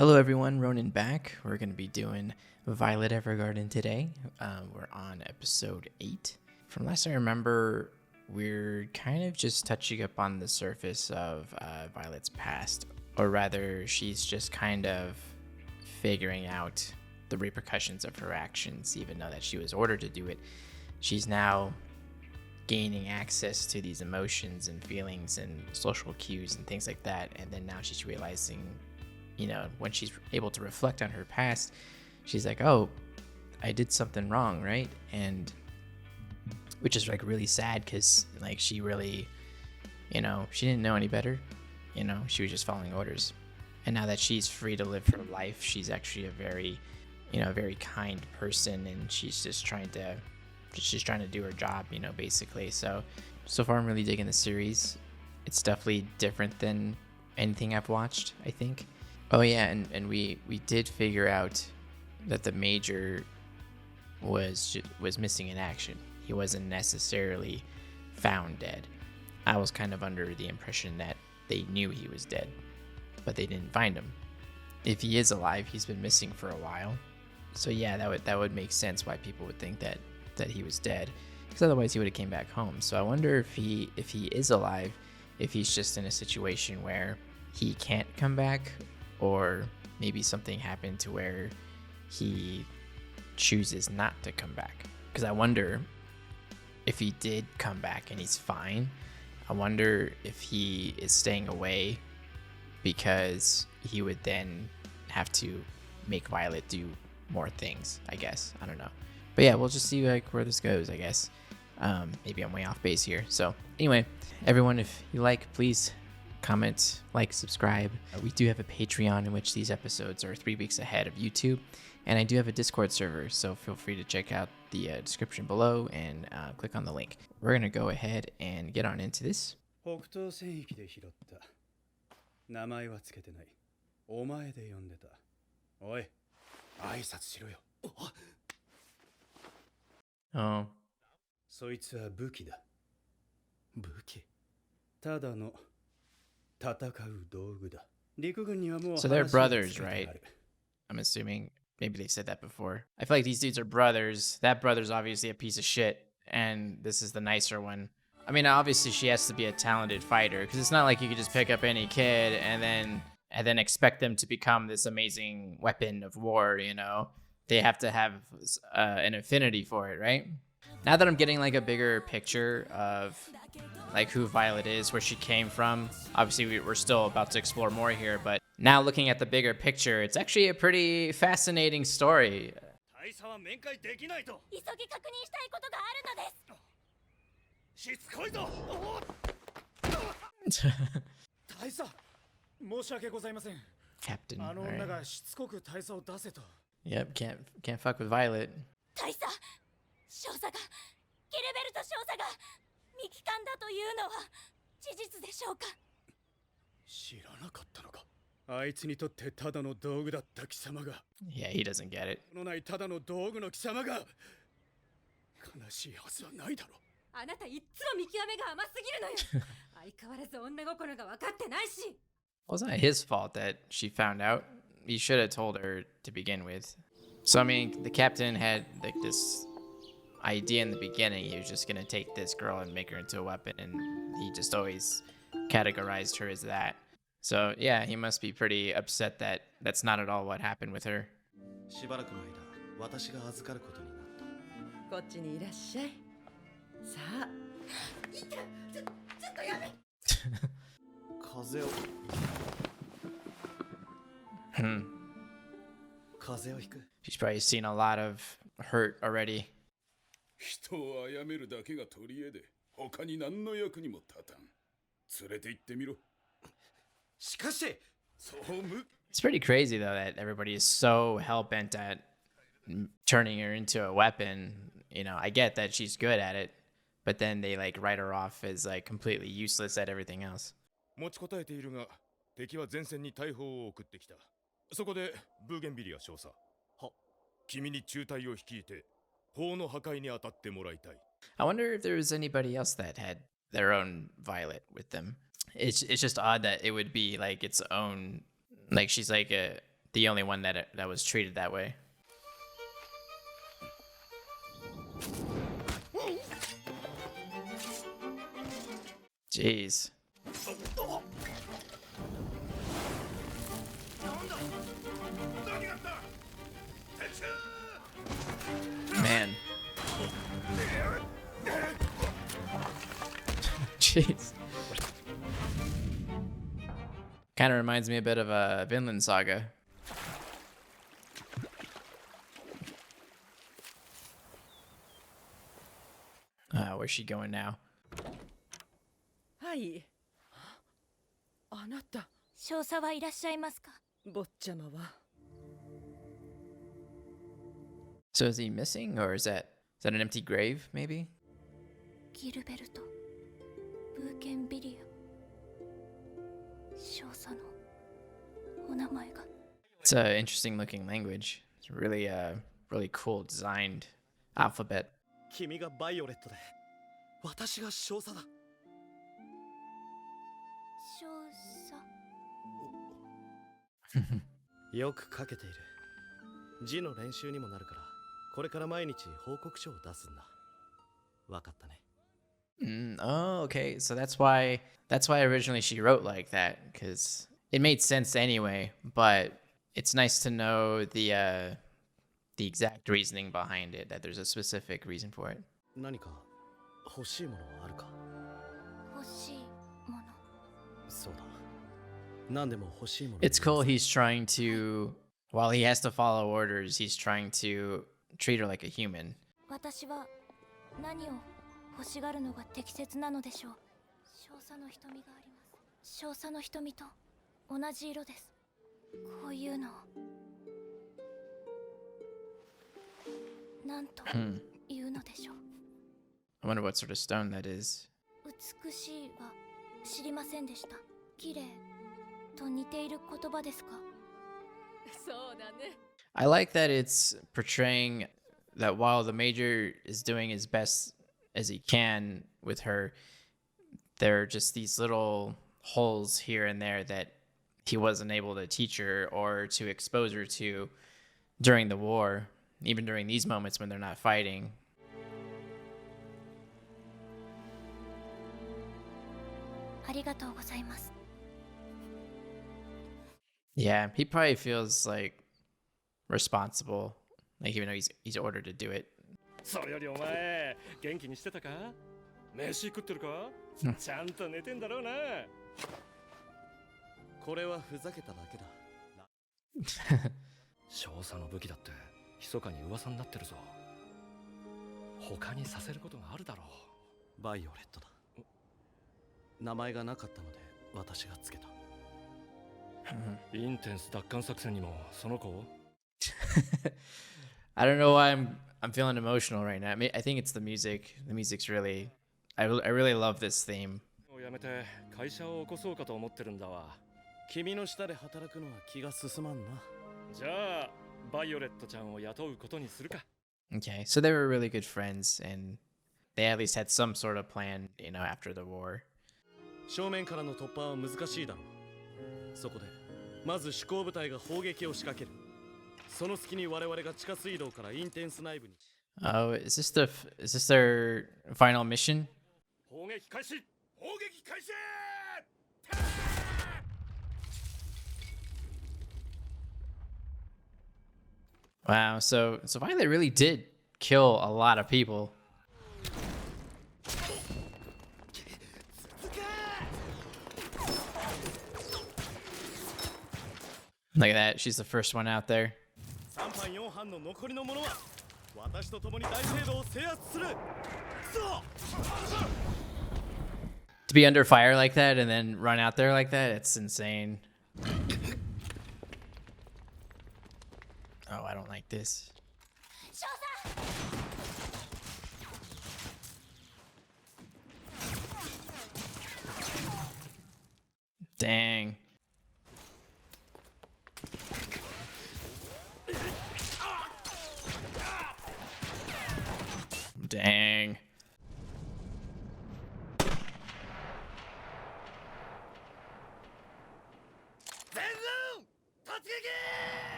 Hello everyone, Ronin back. We're going to be doing Violet Evergarden today. We're on episode 8. From last I remember, we're kind of just touching up on the surface of Violet's past. Or rather, she's just kind of figuring out the repercussions of her actions, even though that she was ordered to do it. She's now gaining access to these emotions and feelings and social cues and things like that. And then now she's realizing, when she's able to reflect on her past, she's like, oh, I did something wrong, right? And which is like really sad because like she really, she didn't know any better. She was just following orders. And now that she's free to live her life, she's actually a very, very kind person, and she's just trying to do her job, basically. So far I'm really digging the series. It's definitely different than anything I've watched, I think. Oh yeah, and we did figure out that the Major was missing in action. He wasn't necessarily found dead. I was kind of under the impression that they knew he was dead, but they didn't find him. If he is alive, he's been missing for a while. So yeah, that would make sense why people would think that he was dead, because otherwise he would have came back home. So I wonder if he is alive, if he's just in a situation where he can't come back, or maybe something happened to where he chooses not to come back. Because I wonder if he did come back and he's fine, I wonder if he is staying away because he would then have to make Violet do more things, I guess. I don't know. But yeah, we'll just see where this goes, I guess. Maybe I'm way off base here. So anyway, everyone, if you like, please comment, like, subscribe. We do have a Patreon in which these episodes are 3 weeks ahead of YouTube, and I do have a Discord server, so feel free to check out the description below and click on the link. We're gonna go ahead and get on into this. Oh. So they're brothers, right? I'm assuming. Maybe they said that before. I feel like these dudes are brothers. That brother's obviously a piece of shit, and this is the nicer one. I mean, obviously she has to be a talented fighter, because it's not like you could just pick up any kid and then expect them to become this amazing weapon of war, They have to have an affinity for it, right? Now that I'm getting like a bigger picture of like who Violet is, where she came from, obviously we're still about to explore more here, but now looking at the bigger picture, it's actually a pretty fascinating story. Captain, right. Yep, can't fuck with Violet. Yeah, he doesn't get it. Wasn't his fault that she found out. He should have told her to begin with. So I mean, the captain had like this idea in the beginning. He was just gonna take this girl and make her into a weapon, and he just always categorized her as that. So yeah, he must be pretty upset that that's not at all what happened with her. She's probably seen a lot of hurt already. It's pretty crazy though that everybody is so hell-bent at turning her into a weapon. I get that she's good at it, but then they like write her off as like completely useless at everything else. I wonder if there was anybody else that had their own Violet with them. It's just odd that it would be like its own, like she's like the only one that was treated that way. Jeez. Man. Jeez. Kind of reminds me a bit of a Vinland Saga. Where's she going now? はい。あなた、少佐はいらっしゃいますか？坊ちゃまは。So is he missing, or is that an empty grave, maybe? ギルベルト、ブーケンビリア。少佐のお名前が。It's an interesting looking language. It's really really cool designed alphabet. 君がバイオレットで、私が少佐だ。少佐。よく書けている。字の練習にもなるから、これから毎日報告書を出すんだ。わかったね。Oh, okay. So that's why originally she wrote like that, because it made sense anyway. But it's nice to know the exact reasoning behind it. That there's a specific reason for it. 何か欲しいものはあるか？欲しいもの。そうだ。何でも欲しいもの。It's cool. He's trying to, while he has to follow orders, he's trying to treat her like a human. 私は何を欲しがるのが適切なのでしょう。少佐の瞳があります。少佐の瞳と同じ色です。こういうのを何と言うのでしょう。I wonder what sort of stone that is. 美しいは知りませんでした。綺麗と似ている言葉ですか？そうだね。I like that it's portraying that while the major is doing his best as he can with her, there are just these little holes here and there that he wasn't able to teach her or to expose her to during the war, even during these moments when they're not fighting. ありがとうございます。 Yeah, he probably feels like responsible, like even though he's ordered to do it. それよりお前元気にしてたか？飯食ってるか？ちゃんと寝てんだろうな。これはふざけただけだ。少佐の武器だって密かに噂になってるぞ。他にさせることがあるだろう。バイオレットだ。名前がなかったので私がつけた。インテンス奪還作戦にもその子を？ I don't know why I'm feeling emotional right now. I think it's the music. The music's really, I really love this theme. やめて会社を起こそうかと思ってるんだわ。君の下で働くのは気が進まんな。じゃあバイオレットちゃんを雇うことにするか。 Okay, so they were really good friends, and they at least had some sort of plan, you know, after the war. 正面からの突破は難しいだろう。そこでまず主攻部隊が砲撃を仕掛ける。その隙に我々が地下水道からインテンス内部に。Oh, is this their final mission? 砲撃開始。砲撃開始。 Wow, so Violet really did kill a lot of people. Look at that, she's the first one out there. 3班4班の残りの者は私と共に大聖堂を制圧する。To be under fire like that and then run out there like that, it's insane. Oh, I don't like this. Dang. Dang.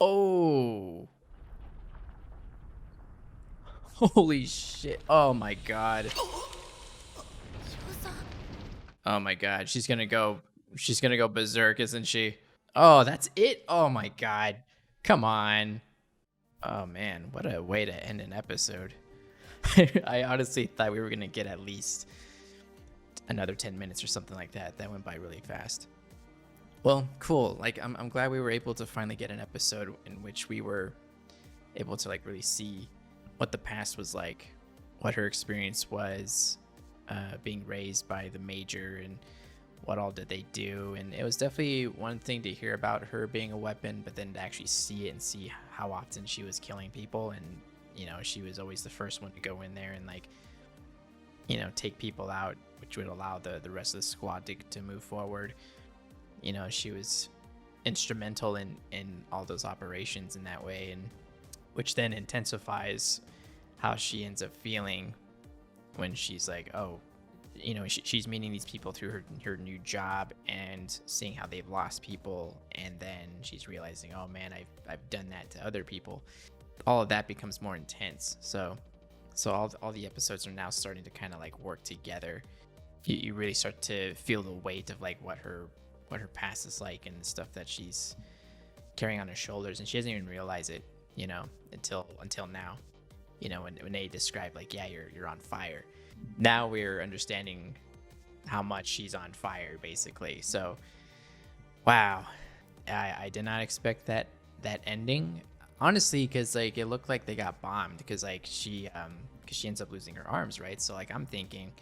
Oh. Holy shit. Oh my god. 少佐 Oh my god. She's gonna go berserk, isn't she? Oh, that's it? Oh my god. Come on. Oh man, what a way to end an episode. I honestly thought we were gonna get at least another 10 minutes or something like that. That went by really fast. Well, cool. Like I'm glad we were able to finally get an episode in which we were able to like really see what the past was like, what her experience was being raised by the major, and what all did they do. And it was definitely one thing to hear about her being a weapon, but then to actually see it and see how often she was killing people. And you know, she was always the first one to go in there and like, you know, take people out, which would allow the rest of the squad to move forward. You know, she was instrumental in all those operations in that way, and which then intensifies how she ends up feeling when she's like, oh, you know, she's meeting these people through her new job and seeing how they've lost people, and then she's realizing, oh man, I've done that to other people. All of that becomes more intense. So all the episodes are now starting to kind of like work together. You really start to feel the weight of like what her past is like, and the stuff that she's carrying on her shoulders, and she doesn't even realize it, you know, until now. You know, when they describe like, yeah, you're on fire. Now we're understanding how much she's on fire, basically. So, wow, I did not expect that ending, honestly, because like it looked like they got bombed, because like she ends up losing her arms, right? So like I'm thinking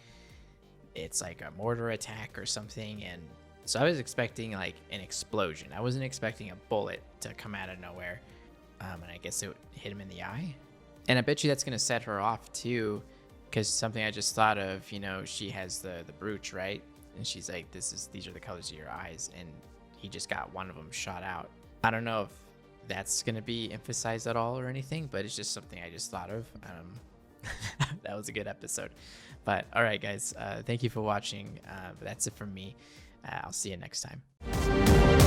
it's like a mortar attack or something, and so I was expecting like an explosion. I wasn't expecting a bullet to come out of nowhere, and I guess it hit him in the eye. And I bet you that's gonna set her off too, because something I just thought of, you know, she has the brooch, right? And she's like, these are the colors of your eyes, and he just got one of them shot out. I don't know if that's gonna be emphasized at all or anything, but it's just something I just thought of. That was a good episode. But all right, guys, thank you for watching. That's it from me. I'll see you next time.